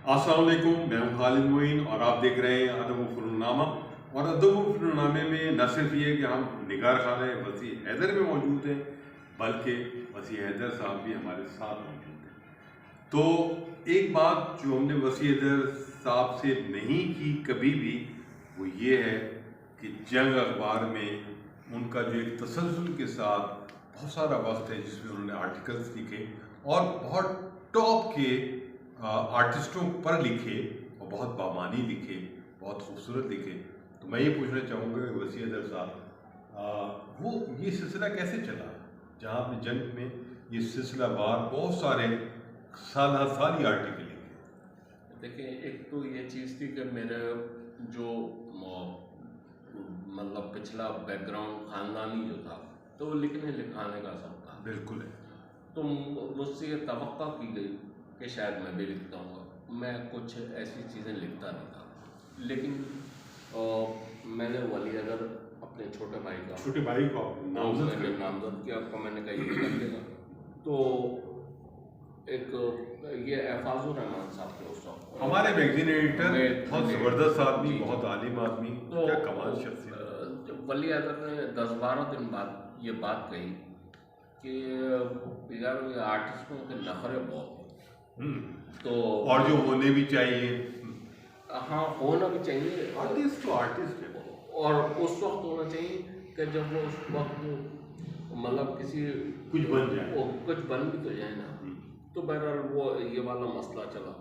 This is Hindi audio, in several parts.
अस्सलाम वालेकुम, मैं हूं खालिद मोइन और आप देख रहे हैं अदब व फ़नून्नामा। और अदब व फ़नून्नामे में न सिर्फ ये कि हम निगार खाने वसी हैदर में मौजूद हैं, बल्कि वसी हैदर साहब भी हमारे साथ मौजूद हैं। तो एक बात जो हमने वसी हैदर साहब से नहीं की कभी भी, वो ये है कि जंग अखबार में उनका जो एक तसलसल के साथ बहुत सारा वक्त है जिसमें उन्होंने आर्टिकल्स लिखे और बहुत टॉप के आर्टिस्टों पर लिखे और बहुत बामानी लिखे, बहुत खूबसूरत लिखे। तो मैं ये पूछना चाहूँगा कि वसी हैदर साहब, वो ये सिलसिला कैसे चला जहाँ आपने जंग में ये सिलसिला बार बहुत सारे साल आर्टिकल लिखे? देखिए, एक तो ये चीज़ थी कि मेरा जो मतलब पिछला बैकग्राउंड ख़ानदानी जो था, तो वो लिखने लिखाने का सब था। बिल्कुल है। तो मुझसे ये तवक्का की गई कि शायद मैं भी लिखता हूँ। मैं कुछ ऐसी चीज़ें लिखता नहीं था, लेकिन मैंने वली अगर अपने छोटे भाई को नामजद किया, आपका मैंने कहा ये कर देगा। तो एक ये एफाजुर रहमान साहब थे उस वक्त हमारे मैगजीन एडिटर, बहुत ज़बरदस्त आदमी, बहुत आलिम आदमी, तो क्या कमाल शख्सियत। वली अदर ने 10-12 दिन बाद ये बात कही कि यार ये आर्टिस्टों के नखरे बहुत हैं। तो और जो होने भी चाहिए। हाँ, होना भी चाहिए। आर्टिस्ट तो आर्टिस्ट है, और उस वक्त होना चाहिए कि जब वो उस वक्त मतलब किसी कुछ बन जाए, वो कुछ बन भी तो जाए ना। तो बहरहाल वो ये वाला मसला चला।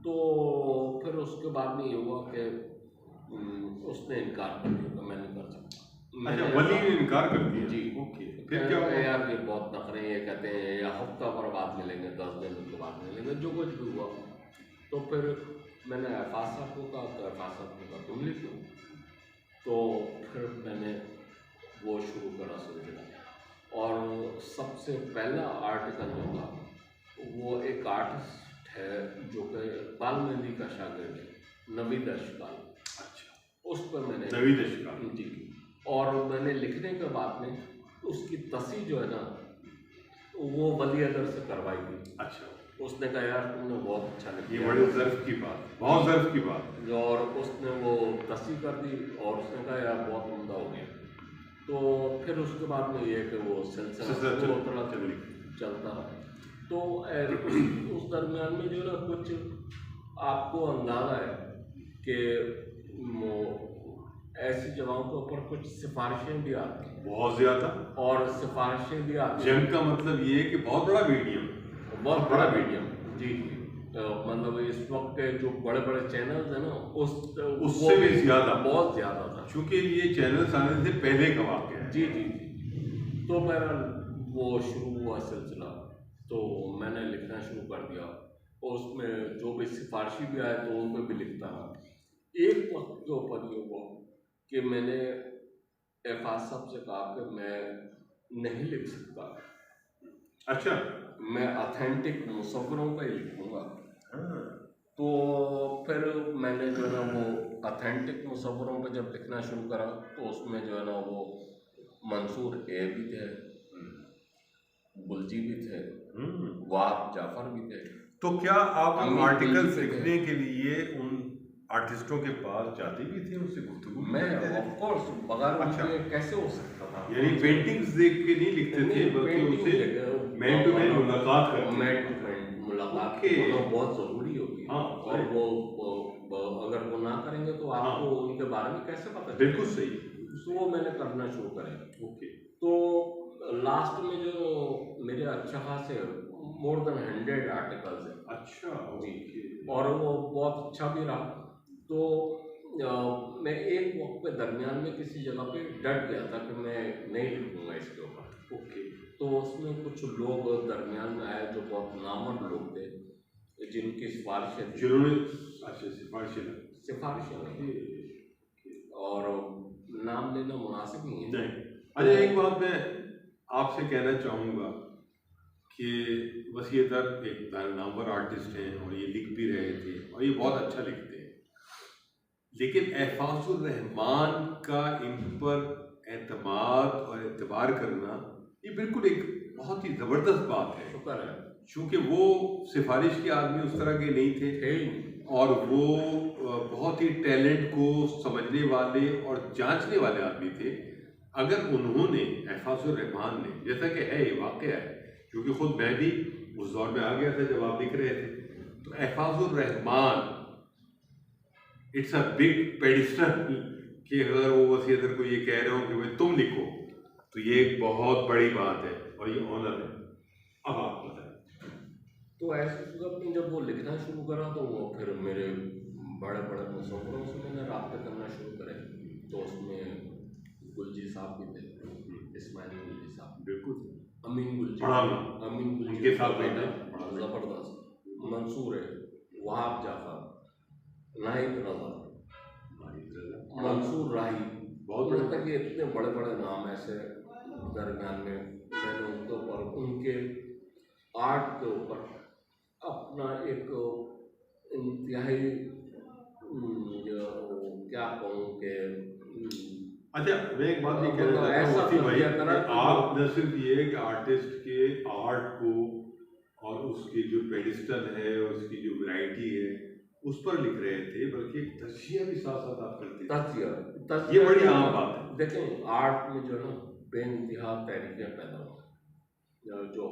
तो फिर उसके बाद में ये हुआ कि उसने इनकार कर दिया कि मैं नहीं कर सकता। अच्छा, वली ने इनकार कर दिया? जी। ओके, फिर क्या हुआ? यार ये बहुत नखरे, ये कहते हैं या हफ्ता भर बाद मिलेंगे, 10 दिन के बाद मिलेंगे, जो कुछ भी हुआ। तो फिर मैंने अफ़ाज़ साहब को कहा, तो अफ़ाज़ साहब ने कहा तुम लिख लो। तो फिर मैंने वो शुरू करा सिलसिला। और सबसे पहला आर्टिकल जो था वो एक आर्टिस्ट है जो कि इकबाल मेहंदी का शागिर्द है, नवीद अशकाल। अच्छा, उस पर मैंने नवीद अशकाल जी। और मैंने लिखने के बाद में उसकी तस्वीर जो है ना, वो वली अदर से करवाई थी। अच्छा, उसने कहा यार तुमने बहुत अच्छा लिखा। ये बड़े ज़र्फ़ की बात, बहुत ज़र्फ़ की बात। और उसने वो तस्वीर कर दी और उसने कहा यार बहुत उम्दा हो गया। तो फिर उसके बाद में ये कि वो सिलसिला चलता रहा। तो उस दरमियान में जो ना कुछ आपको अंदाज़ा है कि ऐसी जगहों के ऊपर कुछ सिफारिशें भी आती हैं, बहुत ज़्यादा। और सिफारिशें भी आती हैं। जंग का मतलब ये है कि बहुत बड़ा मीडियम, बहुत बड़ा मीडियम। जी। मतलब इस वक्त के जो बड़े बड़े चैनल्स हैं ना, उससे भी ज़्यादा, बहुत ज़्यादा था, क्योंकि ये चैनल्स आने से पहले का वाक़या है। जी जी जी। तो बहरहाल वो शुरू हुआ सिलसिला, तो मैंने लिखना शुरू कर दिया और उसमें जो भी सिफारिशी भी आए तो उन पर भी लिखता रहा। एक वक्त के ऊपर ये हुआ कि मैंने एफाज साहब से कहा कि मैं नहीं लिख सकता। अच्छा, मैं ऑथेंटिक मुसव्वरों पर ही लिखूँगा। तो फिर मैंने जो है ना वो ऑथेंटिक मुसव्वरों पर जब लिखना शुरू करा, तो उसमें जो है ना वो मंसूर ए भी थे, बुलजी भी थे, वाब जाफर भी थे। तो क्या आप आर्टिकल्स लिखने के लिए उन आर्टिस्टों के पास जाते भी थे, उनसे गुफ्तगू? मैं ऑफ कोर्स बगैर उनके कैसे हो सकता था। यानी पेंटिंग्स देख के नहीं लिखते थे, बल्कि उनसे मैन टू मैन मुलाकात करते थे। मैन टू मैन मुलाकात होना बहुत ज़रूरी होती है। और वो अगर वो ना करेंगे तो आपको उनके बारे में कैसे पता? बिल्कुल सही। तो वो मैंने करना शुरू करें। ओके। तो लास्ट में जो मेरे अच्छा खासे मोर देन 100 आर्टिकल्स हैं। अच्छा जी। और वो बहुत अच्छा भी रहा। तो मैं एक वक्त पे दरमियान में किसी जगह पे डट गया था कि मैं नहीं लिखूँगा इसके ऊपर। ओके। तो उसमें कुछ लोग दरमियान में आए जो बहुत नामवर लोग थे, जिनकी सिफारिशें, जिन्होंने सिफारिशें और नाम लेना मुनासिब नहीं है। नहीं। अच्छा, एक बात मैं आपसे कहना चाहूँगा कि वसी हैदर एक नामवर आर्टिस्ट हैं और ये लिख भी रहे थे और ये बहुत अच्छा लिखते हैं, लेकिन एहफाजुर रहमान का इन पर एतमाद और एतबार करना ये बिल्कुल एक बहुत ही ज़बरदस्त बात है। शुक्र है, चूँकि वो सिफारिश के आदमी उस तरह के नहीं थे, थे ही नहीं। और वो बहुत ही टैलेंट को समझने वाले और जांचने वाले आदमी थे। अगर उन्होंने एहफाजुर रहमान ने, जैसा कि है ये वाक़या है, क्योंकि ख़ुद मैं भी उस दौर में आ गया था जब आप लिख रहे थे, तो Ehfazur Rahman it's a big pedestal कि अगर वो वसीयत को ये कह रहे हो कि भाई तुम लिखो, तो ये एक बहुत बड़ी बात है और ये ऑनर है। अब आप बताएं। तो ऐसी सूरत में जब वो लिखना शुरू करा तो वो फिर मेरे बड़े बड़े मुसव्विरों से मैंने राब्ते करना शुरू करे। तो उसमें गुलजी साहब भी थे, इस्माइल गुलजी साहब, बिल्कुल, अमीन गुलजी, बड़ा नाम, अमीन गुलजी उनके साथ का बेटा, बड़ा ज़बरदस्त, मंसूर है, वहाब जाफर, नाहिद रजा, मंसूर राही, बहुत मतलब तक ये इतने बड़े बड़े नाम ऐसे दरमियान में मैंने उनके ऊपर, उनके आर्ट के ऊपर अपना एक इंतहाई क्या कहूँ कि अच्छा, मैं एक बात ये कहना मतलब चाहता हूँ ऐसा वसी भाई तर्बिया करा कि कि आप न सिर्फ ये कि आर्टिस्ट के आर्ट को और उसकी जो पेडिस्टल है, उसकी जो वैरायटी है, उस पर लिख रहे थे, बल्कि एक तज़किया भी साथ साथ आप करते थे। तज़किया ये बड़ी आम बात है। देखें, आर्ट में जो है ना बेइंतहा तहरीकें पैदा होती हैं, जो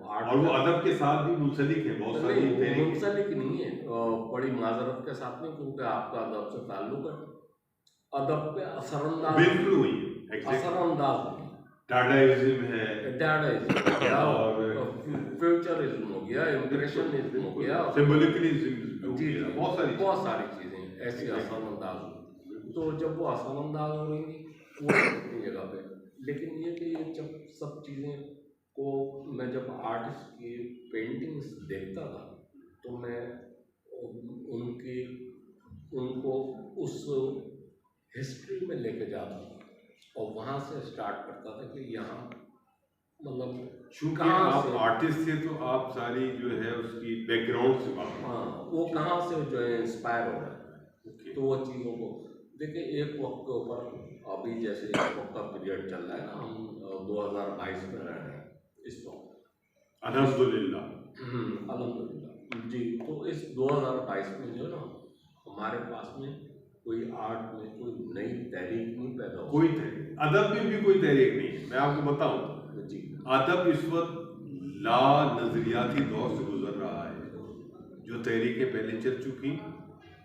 आर्ट और वो अदब के साथ भी मुंसलिक है, बहुत सारी नहीं, तहरीकें। मुंसलिक नहीं है, बड़ी माजरत के साथ नहीं, क्योंकि आपका अदब से ताल्लुक है, अदब पे असरअंदाज, बिल्कुल वही है, एग्जैक्टली। असरअंदाज डाडाइज्म है, डाडाइज्म हो गया, और फ्यूचरिज्म हो गया, इम्प्रेशनिज्म हो गया, सिंबलिकलिज्म हो जी गया, जी, बहुत सारी चीज़ें ऐसी असरअंदाज हुई। तो जब वो असरअंदाज हो रही थी वो अपनी जगह पे, लेकिन ये कि ये जब सब चीज़ें को मैं जब आर्टिस्ट की पेंटिंग्स देखता था तो मैं उनकी उनको उस हिस्ट्री में लेके जाता था और वहाँ से स्टार्ट करता था कि यहाँ मतलब चूंकि कहाँ आप से, आर्टिस्ट थे तो आप सारी जो है उसकी बैकग्राउंड से बात हाँ, वो कहाँ से जो है इंस्पायर हो रहा है। तो वो चीज़ों को देखिए, एक वक्त के ऊपर अभी जैसे एक वक्त का पीरियड चल रहा है ना, हम 2022 में रह रहे हैं इस वक्त, अल्हम्दुलिल्लाह, अल्हम्दुलिल्लाह जी। तो इस 2022 में जो है ना हमारे पास में कोई आर्ट में कोई नई तहरीक नहीं पैदा हो, कोई तहरीक, अदब में भी कोई तहरीक नहीं है। मैं आपको बताऊं जी, अदब इस वक्त ला नजरियाती दौर से गुजर रहा है। जो तहरीकें पहले चल चुकी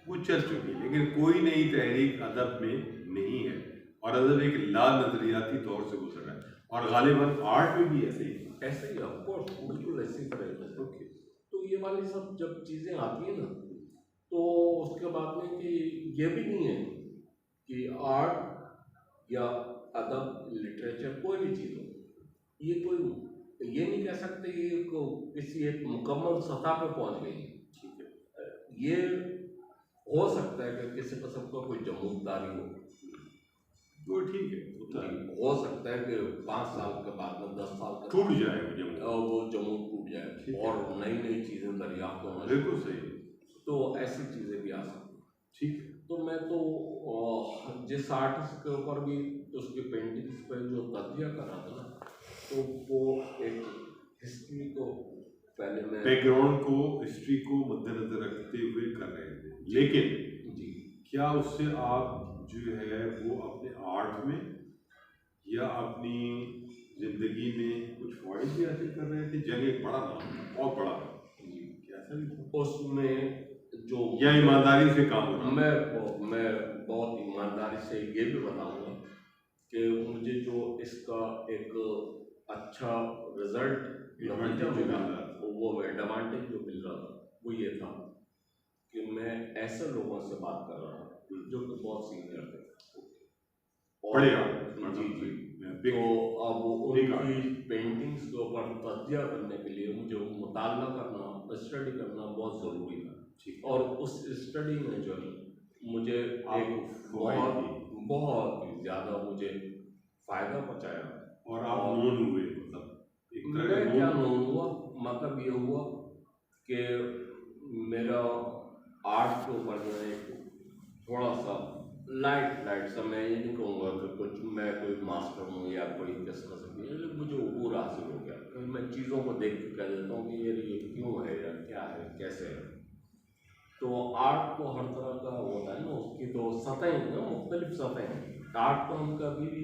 वो चल चुकी, लेकिन कोई नई तहरीक अदब में नहीं है, और अदब एक ला नजरियाती दौर से गुजर रहा है, और गालिबन आर्ट में भी ऐसे ही ऑफकोर्स बिल्कुल ऐसी तरह से। तो ये वाली सब जब चीज़ें आती हैं ना, तो उसके बाद में कि ये भी नहीं है कि आर्ट या अदब, लिटरेचर, कोई भी चीज़ हो, ये कोई ये नहीं कह सकते ये किसी एक मुकम्मल सतह पे पहुंच गई है। ठीक है, ये हो सकता है कि किसी किस्म का कोई जमूदारी हो, वो ठीक है, होता है। हो सकता है कि 5 साल के बाद में 10 साल के टूट जाए वो जमूद टूट जाए और नई नई चीज़ें दरियाफ्त होना, बिल्कुल सही, तो ऐसी चीज़ें भी आ सकती हैं। ठीक है। तो मैं तो जिस आर्टिस्ट के ऊपर भी उसकी पेंटिंग्स पे जो तज्जिया कर रहा था ना, तो वो एक हिस्ट्री को पहले मैं बैकग्राउंड को, हिस्ट्री को मद्देनजर रखते हुए कर रहे थे, लेकिन जी क्या उससे आप जो है वो अपने आर्ट में या अपनी जिंदगी में कुछ फ़ायदे भी हासिल कर रहे थे? जंग एक बड़ा नाम था, बहुत बड़ा जी, कैसा भी था उसमें जो या ईमानदारी से काम हो रहा? मैं बहुत ईमानदारी से ये भी बताऊंगा कि मुझे जो इसका एक अच्छा रिजल्ट नतीजा मिला, वो एडवांटेज जो मिल रहा था वो ये था कि मैं ऐसे लोगों से बात कर रहा था जो कि बहुत सीनियर थे, बढ़िया जी जी। तो अब उनकी पेंटिंग्स के ऊपर तज्जिया करने के लिए मुझे मुताला करना, स्टडी करना बहुत ज़रूरी था, और उस स्टडी में जो है मुझे एक बहुत ही ज़्यादा मुझे फ़ायदा पहुँचाया। और आप नोन हुए, मतलब मैं क्या नोन हुआ, मतलब ये हुआ कि मेरा आर्ट के ऊपर जो है थोड़ा सा लाइट लाइट सा, मैं ये नहीं कहूँगा कि कुछ मैं कोई मास्टर हूँ या कोई किस तरह से, मुझे अबूर हासिल हो गया कि मैं चीज़ों को देख के कह देता हूँ कि यार ये क्यों है या क्या है कैसे है। तो आर्ट को हर तरह का होता है ना, उसकी तो सतहें ना, मुख्तलिफ सतहें हैं। आर्ट को हम कभी भी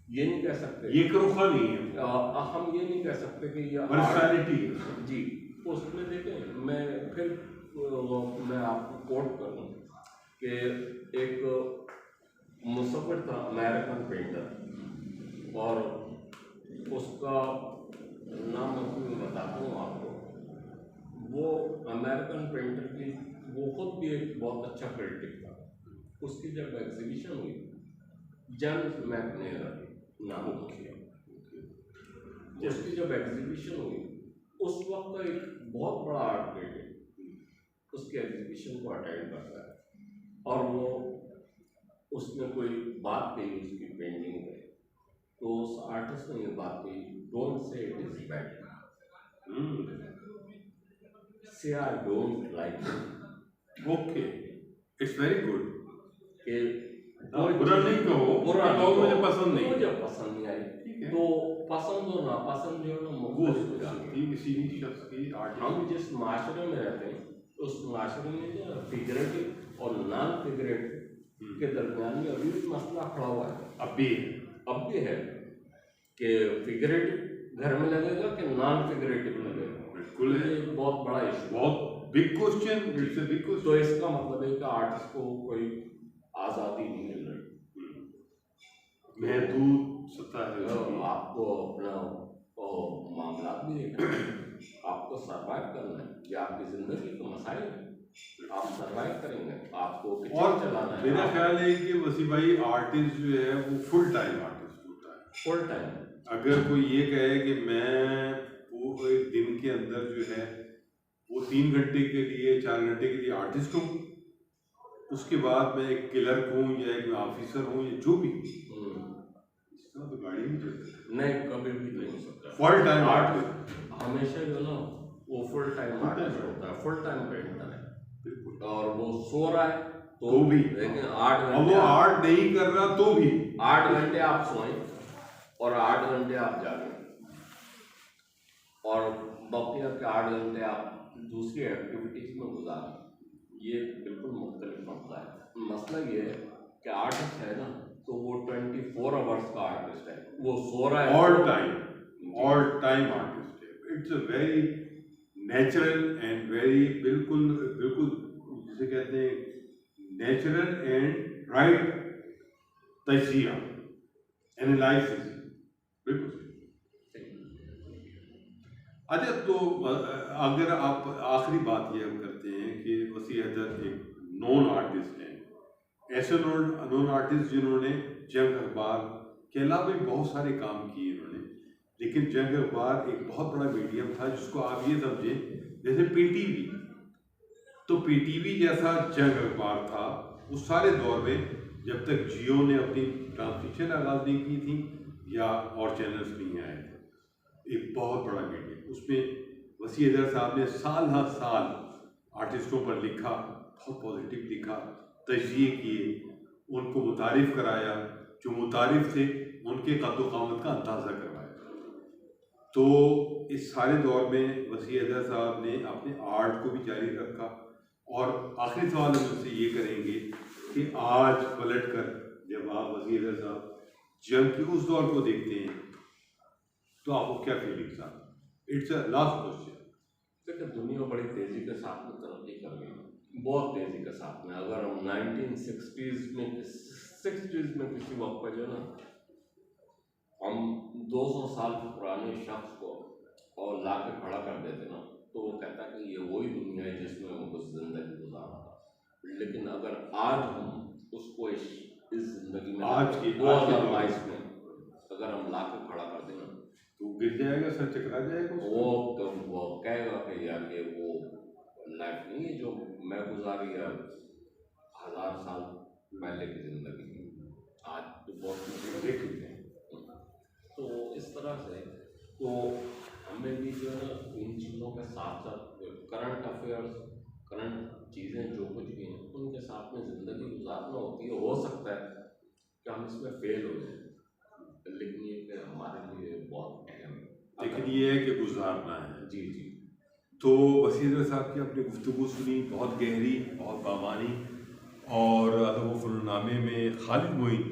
ये नहीं कह सकते, ये करोखा नहीं है, हम ये नहीं कह सकते कि ये पर्सनैलिटी जी। उसमें देखें, मैं फिर मैं आपको कोट करूँ कि एक मुसव्विर था, अमेरिकन पेंटर, और उसका नाम मैं बताता हूँ आपको। वो अमेरिकन पेंटर की, वो खुद भी एक बहुत अच्छा क्रिटिक था। उसकी जब एग्जीबिशन हुई, जन मैकनेर नाम किया, उसकी जब एग्जीबिशन हुई, उस वक्त का एक बहुत बड़ा आर्ट क्रिटिक उसकी एग्जीबिशन को अटेंड करता है, और वो उसने कोई बात कही उसकी पेंटिंग में, तो उस आर्टिस्ट ने ये बात कही, don't say it is bad, से I don't like it. Okay, it's very good. कि बुरा नहीं कहो, बुरा कहो मुझे पसंद नहीं, मुझे पसंद नहीं आई। तो पसंद और नापसंद जो है ना, मुख्तलिफ हो जाती है। किसी भी शख्स की आर्ट, हम जिस माशरे में रहते हैं, उस माशरे में जो फिगरेटिव और नॉन फिगरेटिव के दरमियान में अभी भी मसला खड़ा हुआ है। अब भी है कि फिगरेटिव घर में लगेगा कि नॉन फिगरेटिव लगेगा। बिल्कुल है, ये एक बहुत बड़ा इशू, बहुत big question, it's a big question. तो इसका मतलब है कि आर्टिस्ट को कोई आज़ादी नहीं मिल रही। महदूद सत्ता है उसकी। आपको अपना मामला भी देखना है, आपको सर्वाइव करना है, ये आपकी जिंदगी का मसाइल है, आप सर्वाइव करेंगे, आपको और चलाना है। मेरा ख्याल है कि वसी भाई आर्टिस्ट जो है वो फुल टाइम आर्टिस्ट होता है। Full time. अगर कोई ये कहे कि मैं वो एक दिन के अंदर जो है वो 3 घंटे के लिए 4 घंटे के लिए आर्टिस्ट हूँ, उसके बाद मैं एक क्लर्क हूँ या एक ऑफिसर हूँ या जो भी, इस तरह तो गाड़ी नहीं चलती। नहीं, कभी भी नहीं हो सकता। फुल टाइम आर्टिस्ट हमेशा जो ना, वो फुल टाइम आर्टिस्ट होता है, फुल टाइम पेंटर है। बिल्कुल। और वो सो रहा है तो भी, लेकिन 8 और घंटे वो आर्ट नहीं कर रहा तो भी 8 घंटे आप सोएं और 8 घंटे आप जागें, और बाकी के 8 घंटे आप दूसरी एक्टिविटीज में गुजारें। ये बिल्कुल मुख्तलिफ मसला है। मसला ये है कि आर्टिस्ट है ना, तो वो 24 आवर्स का आर्टिस्ट है, वो सो रहा है ऑल टाइम आर्टिस्ट है। It's a very natural and very बिल्कुल बिल्कुल जिसे कहते हैं नेचुरल एंड राइट तजिया एनालिसिस, बिल्कुल। अच्छा, तो अगर आप आखिरी बात ये हम करते हैं कि वसी हैदर एक नॉन आर्टिस्ट हैं, ऐसे नॉन आर्टिस्ट जिन्होंने जंग अखबार के अलावा भी बहुत सारे काम किए इन्होंने, लेकिन जंग अखबार एक बहुत बड़ा मीडियम था जिसको आप ये समझें जैसे पीटीवी, तो पीटीवी जैसा जंग अखबार था उस सारे दौर में जब तक जियो ने अपनी ट्रांसमिशन आगाज नहीं की थी या और चैनल्स नहीं आए थे। एक बहुत बड़ा मीडियम, उसमें वसी हैदर साहब ने साल हर साल आर्टिस्टों पर लिखा, बहुत पॉजिटिव लिखा, तजिए किए, उनको मुतारिफ कराया, जो मुतारिफ थे उनके कद्दो क़ामत का अंदाज़ा करवाया। तो इस सारे दौर में वसी हैदर साहब ने अपने आर्ट को भी जारी रखा। और आखिरी सवाल हम उनसे ये करेंगे कि आज पलट कर जब आप वसी हैदर साहब जंग के उस दौर को देखते हैं तो आपको क्या फीलिंग्स आती? It's a last question. देखिए, दुनिया बड़ी तेजी के साथ में तरक्की कर रही है, बहुत तेजी के साथ में। अगर हम 1960s में किसी वक्त पर जो ना, हम 200 साल पुराने शख्स को और ला के खड़ा कर देते ना, तो वो कहता है कि ये वही दुनिया है जिसमें वो कुछ जिंदगी गुजारा था। लेकिन अगर आज हम उसको इस जिंदगी में आज की 2022 में अगर हम ला के खड़ा कर देना, तो गिर जाएगा, सर चकरा जाएगा, वो कहेगा कि यार ये वो लाइफ नहीं है जो मैं गुजारी है 1000 साल पहले की जिंदगी। आज तो बहुत चीज़ें देख चुके हैं। तो इस तरह से तो हमें भी जो है इन चीज़ों के साथ साथ करंट अफेयर्स, करंट चीज़ें जो कुछ भी हैं उनके साथ साथ में ज़िंदगी गुजारना होती है, हो सकता है कि हम इसमें फेल हो जाए, लेकिन ये कि हमारे लिए बहुत अहम है। लेकिन ये है कि गुजारना है। जी जी। तो वसीर साहब की आपने गुफ्तगू सुनी, बहुत गहरी, बहुत बामानी, और अदब व फ़नूनामे में खालिद मोइन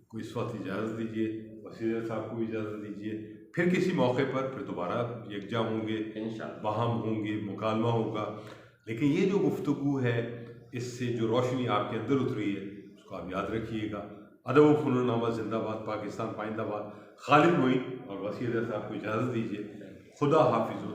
को इस वक्त इजाज़त दीजिए, वसीर साहब को भी इजाज़त दीजिए। फिर किसी मौके पर फिर दोबारा यकजा होंगे, इंशाअल्लाह बाहम होंगे, मुकालमा होगा। लेकिन ये जो गुफ्तगू है, इससे जो रोशनी आपके अंदर उतरी है उसको आप याद रखिएगा। अदब व फ़नूनामा जिंदाबाद, पाकिस्तान पाइंदाबाद। खालिद मोइन और वसीर साहब को इजाज़त दीजिए। खुदा हाफिज़।